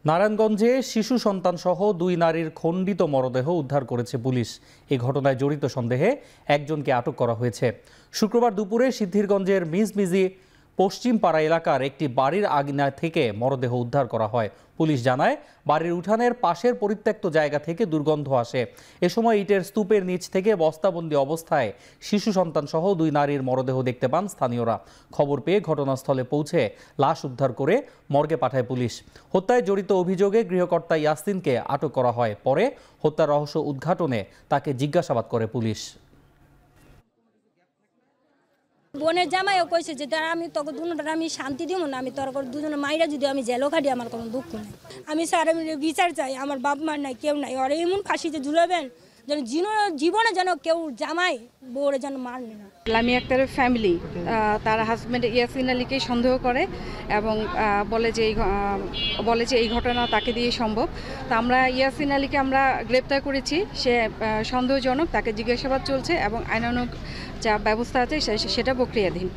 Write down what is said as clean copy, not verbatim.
নারায়ণগঞ্জে শিশু সন্তানসহ 2 নারীর খণ্ডিত মরদেহ উদ্ধার করেছে পুলিশ। এই ঘটনায় জড়িত সন্দেহে একজনকে আটক করা হয়েছে। শুক্রবার দুপুরে সিদ্ধিরগঞ্জের মিজমিজি পশ্চিমপাড়া এলাকার একটি বাড়ির আঙিনা থেকে মরদেহ উদ্ধার করা হয়। পুলিশ জানায়, বাড়ির উঠানের পাশের পরিত্যক্ত জায়গা থেকে দুর্গন্ধ আসে। এ সময় ইটের স্তূপের নিচ থেকে বস্তাবন্দি অবস্থায় শিশু সন্তানসহ 2 নারীর মরদেহ দেখতে পান স্থানীয়রা। খবর পেয়ে ঘটনাস্থলে পৌঁছে লাশ উদ্ধার করে মর্গে পাঠায় পুলিশ। হত্যায় জড়িত অভিযোগে গৃহকর্তা ইয়াসিনকে আটক করা হয়। পরে হত্যার রহস্য উদ্ঘাটনে তাকে জিজ্ঞাসাবাদ করে পুলিশ। বোনের জামাইও কইছে যে আমি তোকে দুজনের আমি শান্তি দিব না, আমি তোর দুজনের মাইরা যদি আমি জেলও খাটি আমার কোনো দুঃখ নেই। আমি স্যার আমি বিচার চাই, আমার বাপ মার নাই কেউ নাই, আর এমন ফাঁসিতে ঝুলাবেন যেন জীবনে যেন কেউ জামাই বউরে যেন মারবে না। লামিয়া আক্তারের ফ্যামিলি তার হাজব্যান্ড ইয়াসিন আলীকে সন্দেহ করে এবং বলে যে এই ঘটনা তাকে দিয়ে সম্ভব। তো আমরা ইয়াসিন আলীকে আমরা গ্রেপ্তার করেছি। সে সন্দেহজনক, তাকে জিজ্ঞাসাবাদ চলছে এবং আইনানুগ যা ব্যবস্থা আছে সেটা প্রক্রিয়াধীন।